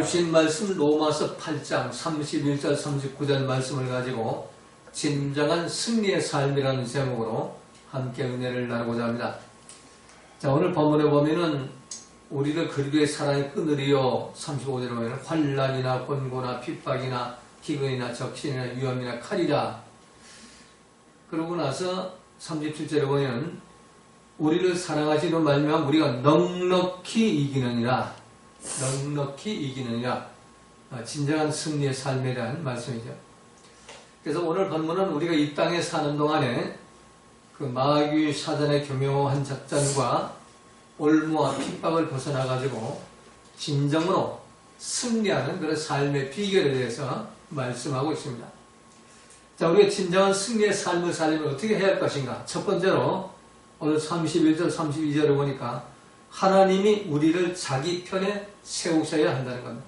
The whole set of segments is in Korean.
오늘 주신 말씀 로마서 8장 31절 39절 말씀을 가지고 진정한 승리의 삶이라는 제목으로 함께 은혜를 나누고자 합니다. 자, 오늘 본문에 보면은 우리를 그리스도의 사랑이 끊으리요 35절에 보면 환난이나 권고나 핍박이나 기근이나 적신이나 위험이나 칼이라. 그러고 나서 37절에 보면 우리를 사랑하시는 말미암아 우리가 넉넉히 이기느니라. 넉넉히 이기느니라. 진정한 승리의 삶에 대한 말씀이죠. 그래서 오늘 본문은 우리가 이 땅에 사는 동안에 그 마귀 사단의 교묘한 작전과 올무와 핍박을 벗어나가지고 진정으로 승리하는 그런 삶의 비결에 대해서 말씀하고 있습니다. 자, 우리가 진정한 승리의 삶을 살려면 어떻게 해야 할 것인가? 첫 번째로 오늘 31절, 32절을 보니까 하나님이 우리를 자기 편에 세우셔야 한다는 겁니다.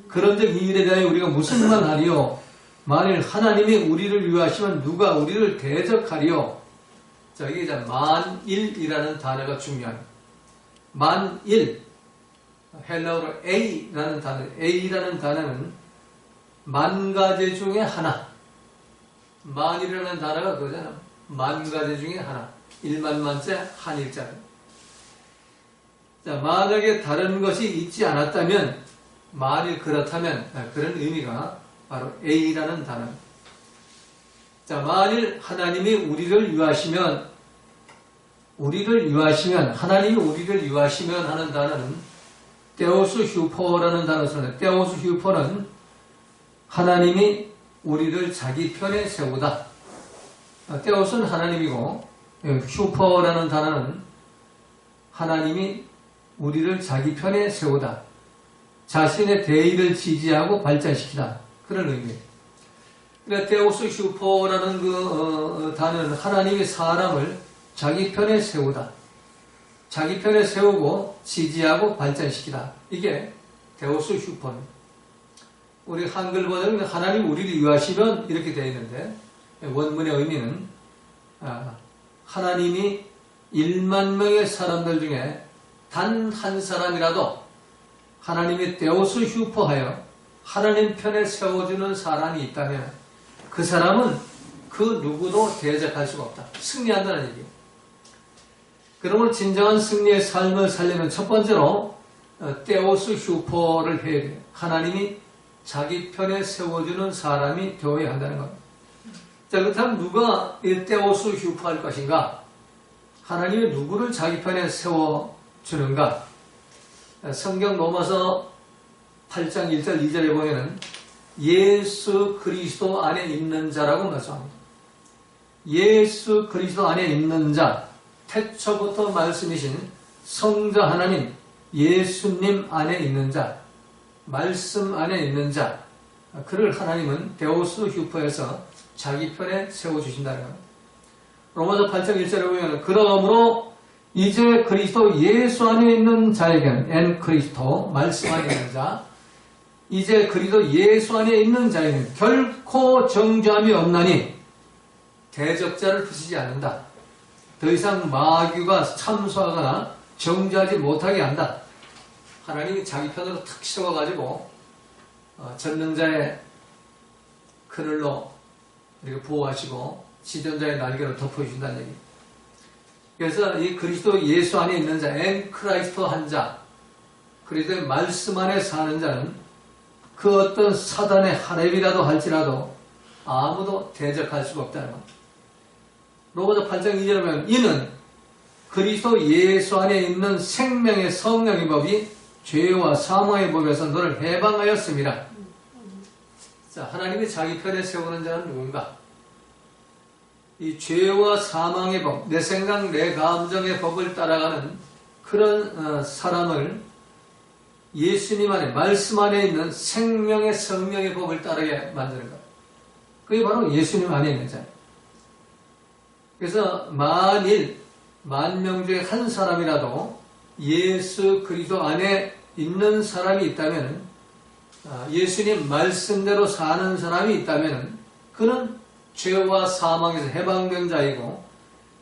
그런즉 이 일에 대하여 우리가 무슨 말 하리요? 만일 하나님이 우리를 위하시면 누가 우리를 대적하리요? 자, 이게 이제 만일이라는 단어가 중요합니다. 만일, 헬라어로 A라는 단어, A라는 단어는 만 가지 중에 하나. 만이라는 단어가 그거잖아. 만 가지 중에 하나. 1만만째 한 일자. 자, 만약에 다른 것이 있지 않았다면, 만일 그렇다면, 그런 의미가 바로 A라는 단어입니다. 자, 만일 하나님이 우리를 위하시면, 하나님이 우리를 위하시면 하는 단어는 데오스 휴포라는 단어를 쓰는데, 데오스 휴포는 하나님이 우리를 자기 편에 세우다. 데오스는 하나님이고, 휴포라는 단어는 하나님이 우리를 자기 편에 세우다. 자신의 대의를 지지하고 발전시키다. 그런 의미예요. 그러니까 데오스 휴포라는 그 단어는 하나님이 사람을 자기 편에 세우다. 자기 편에 세우고 지지하고 발전시키다. 이게 데오스 휴포입니다. 우리 한글 버전은 하나님 우리를 위하시면 이렇게 되어 있는데 원문의 의미는 하나님이 1만 명의 사람들 중에 단 한 사람이라도 하나님이 데오스 휴포하여 하나님 편에 세워주는 사람이 있다면 그 사람은 그 누구도 대적할 수가 없다. 승리한다는 얘기예요. 그러면 진정한 승리의 삶을 살려면 첫 번째로 데오스 휴포를 해야 돼요. 하나님이 자기 편에 세워주는 사람이 되어야 한다는 겁니다. 자, 그렇다면 누가 이 데오스 휴포할 것인가? 하나님이 누구를 자기 편에 세워주는가? 성경 로마서 8장 1절 2절에 보면은 예수 그리스도 안에 있는 자라고 말씀합니다. 예수 그리스도 안에 있는 자, 태초부터 말씀이신 성자 하나님, 예수님 안에 있는 자, 말씀 안에 있는 자, 그를 하나님은 데오스 휴포에서 자기 편에 세워주신다는 겁니다. 로마서 8장 1절에 보면 그러므로 이제 그리스도 예수 안에 있는 자에게는 엔 그리스도 말씀 안에 있는 자, 이제 그리스도 예수 안에 있는 자에게는 결코 정죄함이 없나니 대적자를 부수지 않는다. 더 이상 마귀가 참소하거나 정죄하지 못하게 한다. 하나님이 자기 편으로 탁 세워가지고 전능자의 그늘로 이렇게 보호하시고 지존자의 날개로 덮어주신다는 얘기. 그래서 이 그리스도 예수 안에 있는 자, 엔 크라이스토 한 자, 그리스도의 말씀 안에 사는 자는 그 어떤 사단의 하랩이라도 할지라도 아무도 대적할 수가 없다는 겁니다. 로마서 8장 2절에 보면 이는 그리스도 예수 안에 있는 생명의 성령의 법이 죄와 사망의 법에서 너를 해방하였습니다. 자, 하나님이 자기 편에 세우는 자는 누군가? 이 죄와 사망의 법, 내 생각, 내 감정의 법을 따라가는 그런 사람을 예수님 안에, 말씀 안에 있는 생명의 성령의 법을 따르게 만드는 것. 그게 바로 예수님 안에 있는 자예요. 그래서 만일 만 명 중에 한 사람이라도 예수 그리스도 안에 있는 사람이 있다면, 예수님 말씀대로 사는 사람이 있다면 그는 죄와 사망에서 해방된 자이고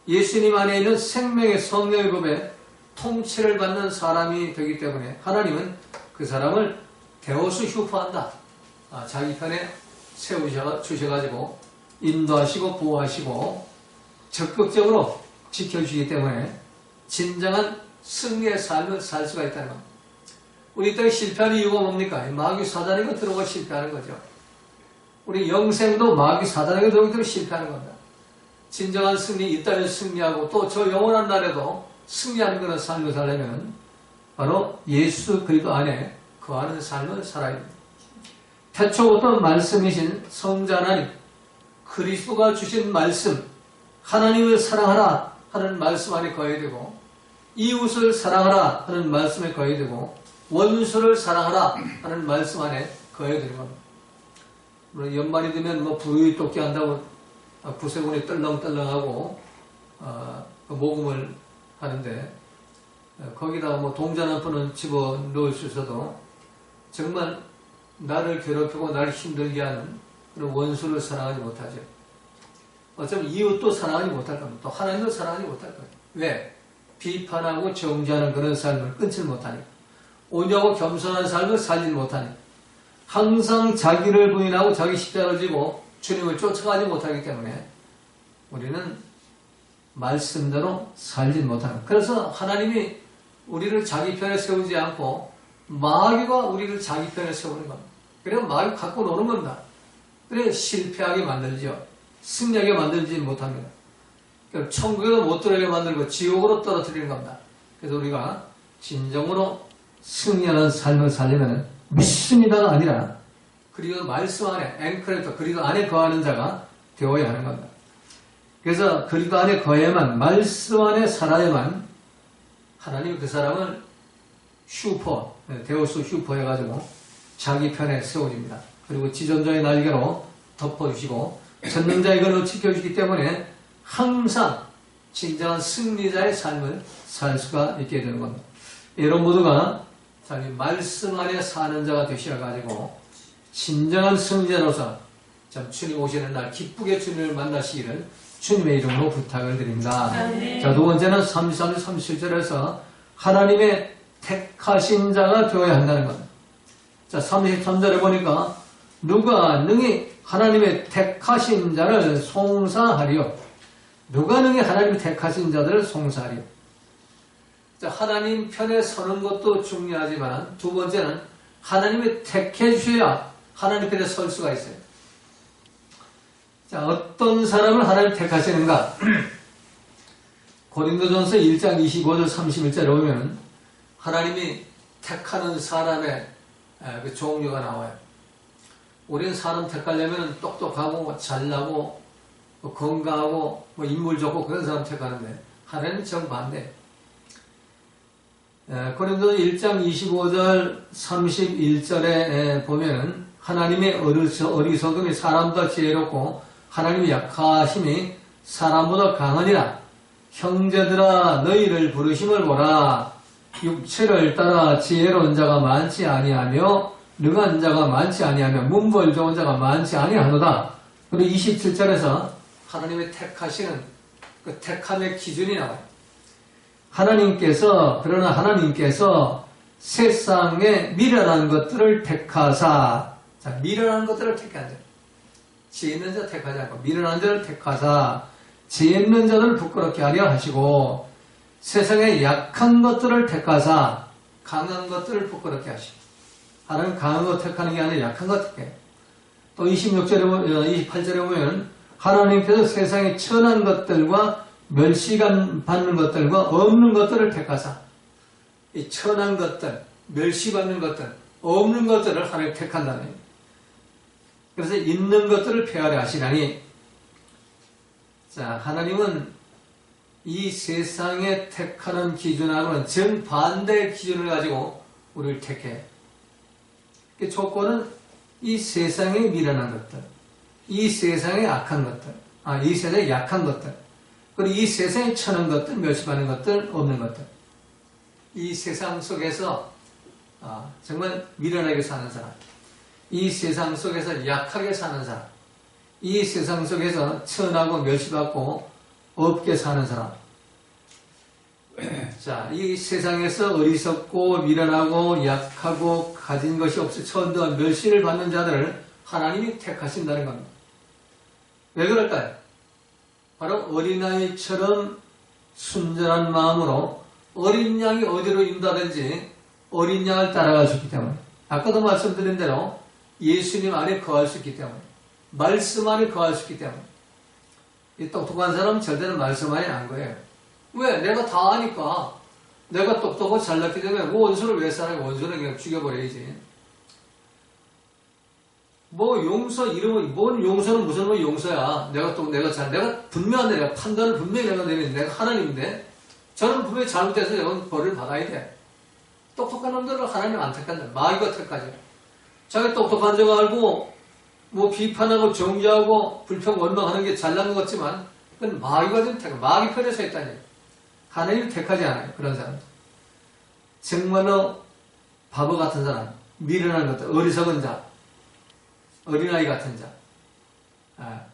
예수님 안에 있는 생명의 성령의 법에 통치를 받는 사람이 되기 때문에 하나님은 그 사람을 데오스 휴포한다. 자기 편에 세우셔가지고 인도하시고 보호하시고 적극적으로 지켜주시기 때문에 진정한 승리의 삶을 살 수가 있다는 겁니다. 우리 땅에 실패하는 이유가 뭡니까? 마귀 사단에게 들어오고 실패하는 거죠. 우리 영생도 마귀 사단에게 들어오기 때문에 실패하는 겁니다. 진정한 승리, 이 땅에 승리하고 또 저 영원한 날에도 승리하는 그런 삶을 살려면 바로 예수 그리스도 안에 거하는 삶을 살아야 됩니다. 태초부터 말씀이신 성자 하나님, 그리스도가 주신 말씀, 하나님을 사랑하라 하는 말씀 안에 거해야 되고, 이웃을 사랑하라 하는 말씀에 거해야 되고, 원수를 사랑하라 하는 말씀 안에 거해야 되는 겁니다. 물론 연말이 되면 부유히 돕기 한다고 구세군이 떨렁떨렁하고 모금을 하는데, 거기다 동전 한 푼은 집어넣을 수 있어도 정말 나를 괴롭히고 나를 힘들게 하는 그런 원수를 사랑하지 못하죠. 어쩌면 이웃도 사랑하지 못할 겁니다. 또 하나님도 사랑하지 못할 거예요. 왜? 비판하고 정죄하는 그런 삶을 끊지 못하니까. 온유하고 겸손한 삶을 살지 못하니까. 항상 자기를 부인하고 자기 십자가를 지고 주님을 쫓아가지 못하기 때문에 우리는 말씀대로 살지 못하는 거예요. 그래서 하나님이 우리를 자기 편에 세우지 않고 마귀가 우리를 자기 편에 세우는 겁니다. 그래서 마귀 갖고 노는 겁니다. 그래서 실패하게 만들죠. 승리하게 만들지 못합니다. 그러니까 천국에도 못 들어가게 만들고 지옥으로 떨어뜨리는 겁니다. 그래서 우리가 진정으로 승리하는 삶을 살려면 믿습니다가 아니라 그리고 말씀 안에 앵커레터 그리고 안에 거하는 자가 되어야 하는 겁니다. 그래서 그리고 안에 거해야만, 말씀 안에 살아야만 하나님이 그 사람을 슈퍼, 데오스 슈퍼 해가지고 자기 편에 세워줍니다. 그리고 지존자의 날개로 덮어주시고 전능자의 걸로 지켜주기 때문에 항상 진정한 승리자의 삶을 살 수가 있게 되는 겁니다. 여러분 모두가 자기 말씀 안에 사는 자가 되셔가지고 진정한 승리자로서 참 주님 오시는 날 기쁘게 주님을 만나시기를 주님의 이름으로 부탁을 드립니다. 자, 두 번째는 33절, 37절에서 하나님의 택하신 자가 되어야 한다는 겁니다. 자, 33절에 보니까 누가 능히 하나님의 택하신 자를 송사하리요. 누가 능히 하나님의 택하신 자들을 송사하리요. 자, 하나님 편에 서는 것도 중요하지만 두 번째는 하나님이 택해 주셔야 하나님 편에 설 수가 있어요. 자, 어떤 사람을 하나님 택하시는가? 고린도전서 1장 25절 31절에 보면 하나님이 택하는 사람의 그 종류가 나와요. 우리는 사람 택하려면 똑똑하고 잘나고 건강하고 인물 좋고 그런 사람 택하는데 하나님은 정반대예요. 고린도전 1장 25절 31절에 보면 하나님의 어리석음이 사람보다 지혜롭고 하나님의 약하심이 사람보다 강하니라. 형제들아 너희를 부르심을 보라. 육체를 따라 지혜로운 자가 많지 아니하며 능한 자가 많지 아니하며 문벌 좋은 자가 많지 아니하노다. 그리고 27절에서 하나님의 택하시는 그 택함의 기준이 나와요. 그러나 하나님께서 세상에 미련한 것들을 택하사, 자, 미련한 것들을 택하자. 지혜 있는 자 택하지 않고 미련한 자를 택하사 지혜 있는 자들을 부끄럽게 하려 하시고 세상에 약한 것들을 택하사 강한 것들을 부끄럽게 하시고, 하나님 강한 것 택하는 게 아니라 약한 것 택해요. 또 28절에 보면 하나님께서 세상에 천한 것들과 멸시감 받는 것들과 없는 것들을 택하사, 이 천한 것들, 멸시받는 것들, 없는 것들을 하나님 택한다는 거예요. 그래서 있는 것들을 폐하려 하시나니, 자, 하나님은 이 세상에 택하는 기준하고는 정반대의 기준을 가지고 우리를 택해요. 그 조건은 이 세상에 미련한 것들, 이 세상에 악한 것들, 이 세상에 약한 것들, 그리고 이 세상에 천한 것들, 멸시받는 것들, 없는 것들. 이 세상 속에서 정말 미련하게 사는 사람, 이 세상 속에서 약하게 사는 사람, 이 세상 속에서 천하고 멸시받고 없게 사는 사람, 자, 이 세상에서 어리석고 미련하고 약하고 가진 것이 없어 천대한 멸시를 받는 자들을 하나님이 택하신다는 겁니다. 왜 그럴까요? 바로 어린아이처럼 순전한 마음으로 어린 양이 어디로 인도하든지 어린 양을 따라갈 수 있기 때문에, 아까도 말씀드린 대로 예수님 안에 거할 수 있기 때문에, 말씀 안에 거할 수 있기 때문에, 이 똑똑한 사람은 절대로 말씀 안에 안 거예요. 왜? 내가 다 아니까. 내가 똑똑하고 잘났기 때문에 원수를 왜 사랑해? 원수는 그냥 죽여버려야지. 뭐 용서 이름은 뭔 용서는 무슨 뭐 용서야. 내가 분명한데 내가 판단을 분명히 내가 내리는데 내가 하나님인데 저는 분명히 잘못해서 내가 벌을 받아야 돼. 똑똑한 놈들을 하나님 안 택한다. 마귀가 택하죠. 자기 똑똑한 줄 알고 뭐 비판하고 정죄하고 불평 원망하는 게 잘난 것 같지만 그건 마귀가 좀 택해. 마귀 편에 서 있다니. 하나님이 택하지 않아요. 그런 사람. 정말로 바보 같은 사람, 미련한 것들, 어리석은 자, 어린아이 같은 자.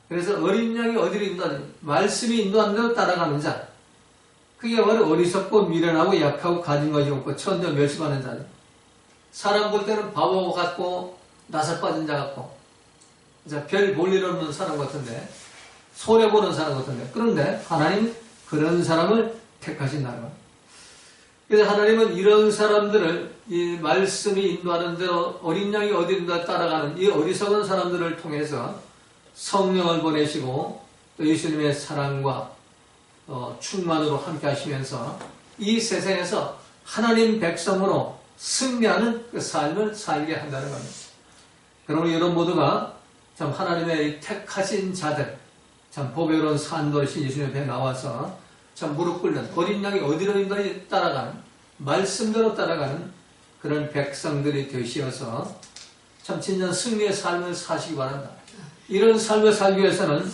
그래서 어린 양이 어디로 인도하는, 말씀이 인도하는 대로 따라가는 자. 그게 바로 어리석고 미련하고 약하고 가진 것이 없고 천대 멸시받는 자들. 사람 볼 때는 바보 같고 나사 빠진 자 같고 별 볼 일 없는 사람 같은데, 손해보는 사람 같은데, 그런데 하나님 그런 사람을 택하신다는 거예요. 그래서 하나님은 이런 사람들을 이 말씀이 인도하는 대로 어린 양이 어디든가 따라가는 이 어리석은 사람들을 통해서 성령을 보내시고 또 예수님의 사랑과 충만으로 함께 하시면서 이 세상에서 하나님 백성으로 승리하는 그 삶을 살게 한다는 겁니다. 그러므로 여러분 모두가 참 하나님의 택하신 자들, 참 보배로운 산도신 예수님 앞에 나와서 참 무릎 꿇는 어린 양이 어디로 인도하니 따라가는, 말씀대로 따라가는 그런 백성들이 되시어서 참 진정 승리의 삶을 사시기 바란다. 이런 삶을 살기 위해서는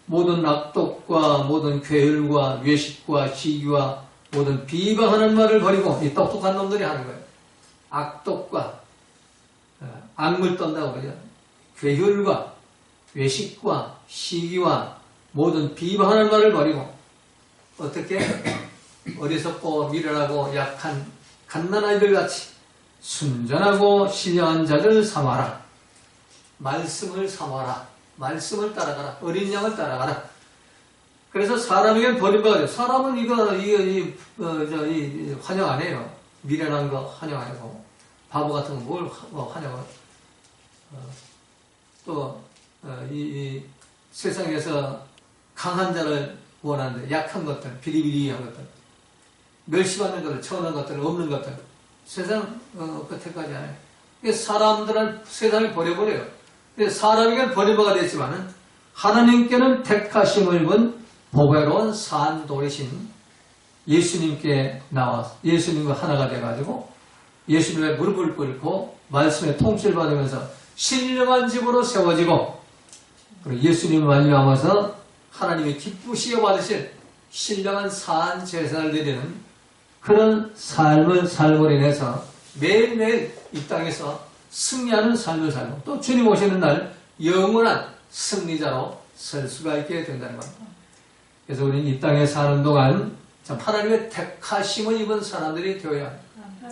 모든 악독과 모든 괴율과 외식과 시기와 모든 비방하는 말을 버리고 이 똑똑한 놈들이 하는 거예요. 악독과 악물 떤다고 그러죠. 괴율과 외식과 시기와 모든 비방하는 말을 버리고 어떻게 어리석고 미련하고 약한 갓난아이들 같이 순전하고 신령한 자들 삼아라. 말씀을 삼아라. 말씀을 따라가라. 어린 양을 따라가라. 그래서 사람에겐 버림받아요. 사람은 이거 환영 안 해요. 미련한 거 환영 안 하고 바보 같은 거 뭘 환영을. 또 이 세상에서 강한 자를 원하는데 약한 것들, 비리비리한 것들, 멸시받는 것들, 처우는 것들, 없는 것들, 세상 끝에까지 안 해요. 사람들은 세상을 버려버려요. 사람에게는 버림받아 됐지만 하나님께는 택하심을 본 보배로운 산돌이신 예수님께 나와서 예수님과 하나가 돼가지고 예수님의 무릎을 꿇고 말씀의 통치를 받으면서 신령한 집으로 세워지고 그리고 예수님을 말미암아서 하나님이 기쁘시게 받으실 신령한 산 제사를 드리는 그런 삶을 살고 인해서 매일매일 이 땅에서 승리하는 삶을 살고 또 주님 오시는 날 영원한 승리자로 설 수가 있게 된다는 겁니다. 그래서 우리는 이 땅에 사는 동안 참 하나님의 택하심을 입은 사람들이 되어야 합니다.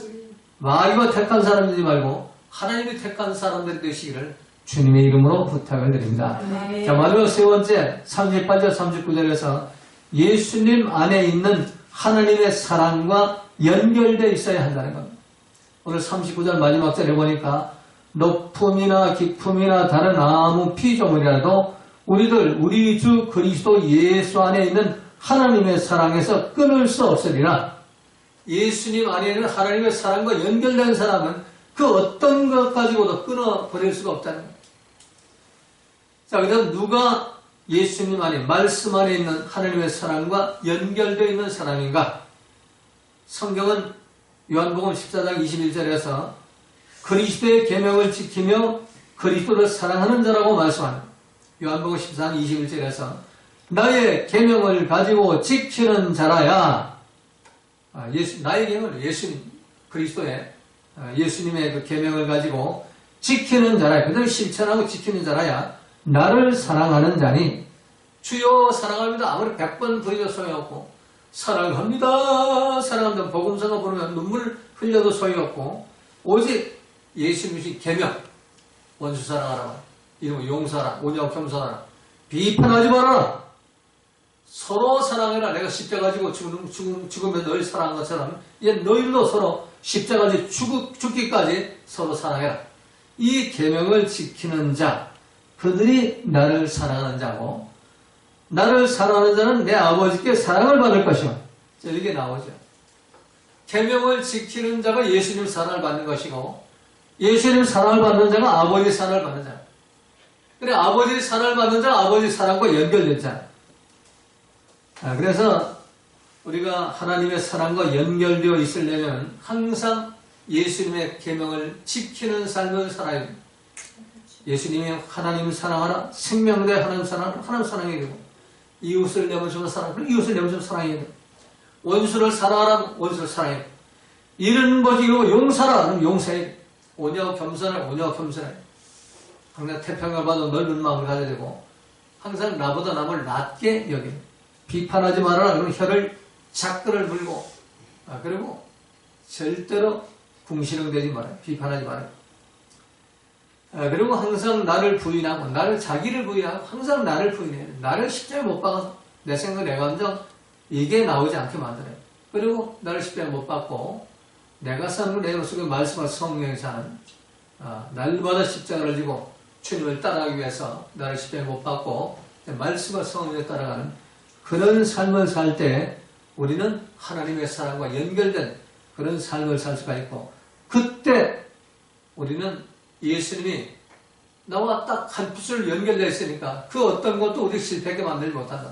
마귀가 택한 사람들이 말고 하나님이 택한 사람들이 되시기를 주님의 이름으로 부탁을 드립니다. 자, 마지막 세 번째 38절 39절에서 예수님 안에 있는 하나님의 사랑과 연결되어 있어야 한다는 겁니다. 오늘 39절 마지막 절에 보니까 높음이나 깊음이나 다른 아무 피조물이라도 우리 주 그리스도 예수 안에 있는 하나님의 사랑에서 끊을 수 없으리라. 예수님 안에 있는 하나님의 사랑과 연결된 사람은 그 어떤 것 가지고도 끊어버릴 수가 없다는 거예요. 자, 그래서 누가 예수님 안에, 말씀 안에 있는 하나님의 사랑과 연결되어 있는 사람인가? 성경은 요한복음 14장 21절에서 그리스도의 계명을 지키며 그리스도를 사랑하는 자라고 말씀합니다. 요한복음 14장 21절에서 나의 계명을 가지고 지키는 자라야 나의 계명을 예수님 그리스도의 예수님의 그 계명을 가지고 지키는 자라야 그들을 실천하고 지키는 자라야 나를 사랑하는 자니 주여 사랑합니다. 아무리 100번 부르짖어 소용없고 사랑합니다. 사랑합니다. 복음서가 보면 눈물 흘려도 소용없고 오직 예수님이 계명 원수 사랑하라. 이름을 용서하라. 온유하고 겸손하라. 비판하지 말아라. 서로 사랑해라. 내가 십자가 지고 죽으면 너희 사랑한 것처럼 이제 너희도 서로 십자가 지고 죽기까지 서로 사랑해라. 이 계명을 지키는 자, 그들이 나를 사랑하는 자고 나를 사랑하는 자는 내 아버지께 사랑을 받을 것이요. 이게 나오죠. 계명을 지키는 자가 예수님 사랑을 받는 것이고 예수님 사랑을 받는 자가 아버지 사랑을 받는 자. 그래 아버지 사랑을 받는 자가 아버지 사랑과 연결된 자. 그래서 우리가 하나님의 사랑과 연결되어 있으려면 항상 예수님의 계명을 지키는 삶을 살아야 됩니다. 예수님이 하나님 사랑하라, 생명대 하나님 사랑하라, 하나님 사랑해야 되고 이웃을 내 몸처럼 사랑하라, 이웃을 내 몸처럼 사랑해야 되고 원수를 사랑하라, 원수를 사랑해야 되고 이런 것이 용서하라, 용서해야 되고 온유하고 겸손하라, 온유하고 겸손해야 되고 항상 태평을 받아 넓은 마음을 가져야 되고 항상 나보다 남을 낮게 여기고 비판하지 말아라. 그러면 혀를 작글을 물고 그리고 절대로 궁시렁대지 말아요. 비판하지 말아요. 그리고 항상 나를 부인하고 나를 자기를 부인하고 항상 나를 부인해요. 나를 십자가에 못 박아서 내 생각 내 감정 이게 나오지 않게 만들어요. 그리고 나를 십자가에 못 박고 내가 사는 내 속에 말씀을 성령이 사는 날마다 십자가를 지고 주님을 따라가기 위해서 나를 십자가에 못 박고 말씀과 성령에 따라가는 그런 삶을 살 때 우리는 하나님의 사랑과 연결된 그런 삶을 살 수가 있고 그때 우리는 예수님이 나와 딱 한 풋을 연결되어 있으니까 그 어떤 것도 우리 실패하게 만들지 못한다.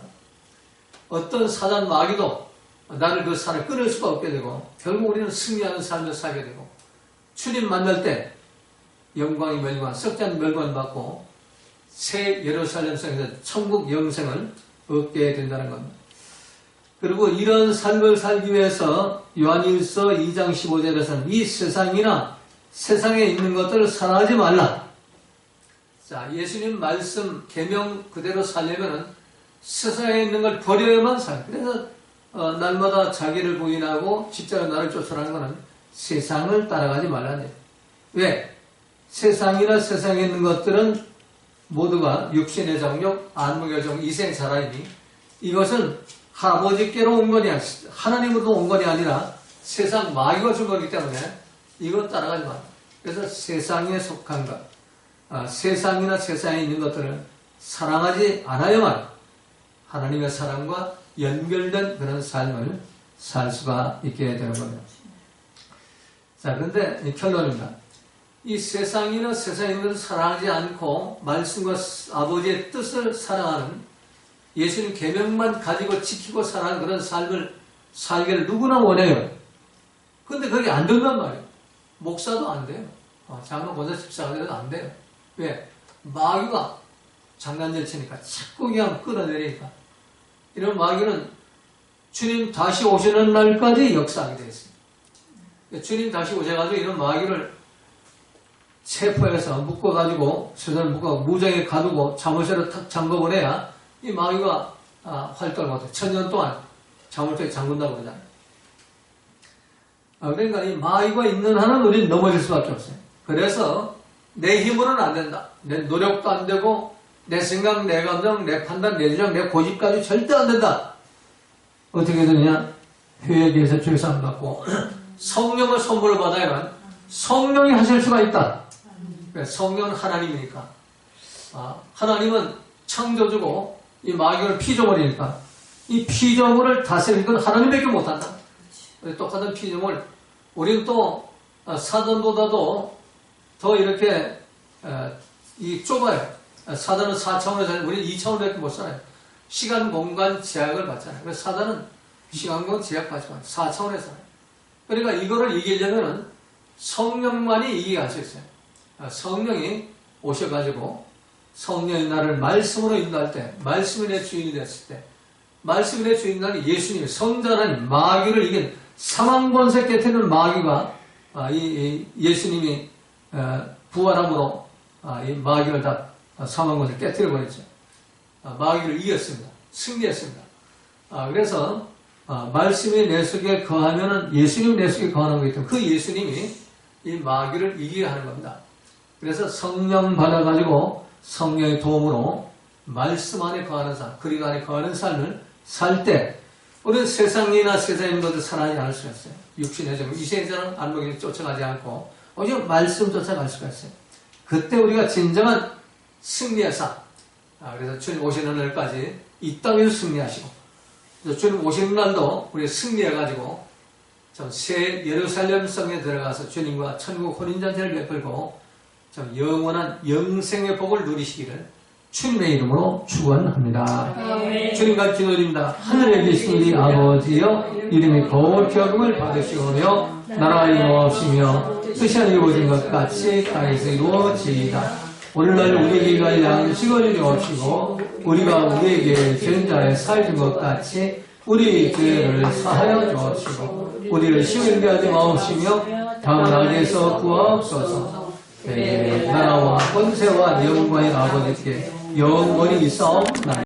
어떤 사단 마귀도 나를 그 산을 끊을 수가 없게 되고 결국 우리는 승리하는 삶을 살게 되고 주님 만날 때 영광이 멸관, 석잔 멸관 받고 새 예루살렘 성에서 천국 영생을 얻게 된다는 겁니다. 그리고 이런 삶을 살기 위해서 요한일서 2장 15절에서는 이 세상이나 세상에 있는 것들을 사랑하지 말라. 자, 예수님 말씀 계명 그대로 살려면은 세상에 있는 걸 버려야만 살. 그래서 날마다 자기를 부인하고 십자가 나를 쫓아라는 것은 세상을 따라가지 말라는 거예요. 왜? 세상이나 세상에 있는 것들은 모두가 육신의 정욕, 안목의 정욕, 이생사라이니 이것은 아버지께로 온 것이 아니라 하나님으로도 온 것이 아니라 세상 마귀가 준 거기 때문에 이거 따라가지 마라. 그래서 세상에 속한 것, 세상이나 세상에 있는 것들을 사랑하지 않아야만 하나님의 사랑과 연결된 그런 삶을 살 수가 있게 되는 겁니다. 자, 그런데 결론입니다. 이 세상이나 세상에 있는 것을 사랑하지 않고 말씀과 아버지의 뜻을 사랑하는 예수님 계명만 가지고 지키고 살아가는 그런 삶을 살기를 누구나 원해요. 근데 그게 안 된단 말이에요. 목사도 안 돼요. 장로 보좌 집사들도 안 돼요. 왜? 마귀가 장난질 치니까 자꾸 그냥 끌어내리니까. 이런 마귀는 주님 다시 오시는 날까지 역사하게 되어 있습니다. 주님 다시 오셔가지고 이런 마귀를 체포해서 묶어가지고 수선을 묶어 무장에 가두고 자물쇠로 탁 잠궈보내야 이 마귀가 활동을 못해. 1000년 동안 자물쇠에 잠근다고 그러잖아요. 그러니까 이 마귀가 있는 한은 우리는 넘어질 수밖에 없어요. 그래서 내 힘으로는 안 된다. 내 노력도 안 되고 내 생각, 내 감정, 내 판단, 내 주장, 내 고집까지 절대 안 된다. 어떻게 되느냐? 회개해서 죄사함 받고 성령을 선물로 받아야만 성령이 하실 수가 있다. 성령은 하나님이니까. 하나님은 창조주고 이 마귀를 피조물이니까 이 피조물을 다스리는 건 하나님밖에 못한다. 똑같은 피조물 우리는 또 사단보다도 더 이렇게 이 좁아요. 사단은 4차원에서 살아요. 우리는 2차원밖에 못 살아요. 시간, 공간 제약을 받잖아요. 그래서 사단은 시간, 공간 제약받지만 4차원에서 살아요. 그러니까 이거를 이기려면 성령만이 이기게 할 수 있어요. 성령이 오셔가지고 성령이 나를 말씀으로 인도할 때, 말씀이 내 주인이 됐을 때, 말씀이 내 주인이 나는 예수님이 성자라는 마귀를 이긴 사망권세 곁에 있는 마귀가 예수님이 부활함으로 이 마귀를 다 사망권세 깨뜨려 버렸죠. 마귀를 이겼습니다. 승리했습니다. 그래서 말씀이 내 속에 거하면은 예수님이 내 속에 거하는 거기 때문에 그 예수님이 이 마귀를 이기게 하는 겁니다. 그래서 성령 받아가지고 성령의 도움으로 말씀 안에 거하는 삶, 그리고 안에 거하는 삶을 살 때 우리는 세상이나 세상의 것도 살아나지 않을 수가 있어요. 육신의 점, 이 세상은 안목에 쫓아가지 않고 오히려 말씀 쫓아갈 수가 있어요. 그때 우리가 진정한 승리의 삶. 그래서 주님 오시는 날까지 이 땅에서 승리하시고 주님 오시는 날도 우리 승리해가지고 좀 새 예루살렘 성에 들어가서 주님과 천국 혼인잔치를 베풀고 좀 영원한 영생의 복을 누리시기를 주님의 이름으로 축원합니다. 주님과 기도드립니다. 하늘에 계신 우리 아버지여, 이름이 거룩히 여김을 받으시오며 나라가 이루어지며 뜻이 이루어진 것 같이 땅에서 이루어지이다. 오늘날 우리에게 양식을 주옵시고 우리가 우리에게 죄인 자에 사해준 것 같이 우리 죄를 사하여 주옵시고 우리를 시험에 하지 마옵시며 다만 악에서 구하옵소서. 나라와 권세와 영광의 아버지께 영원히 있사옵나이다.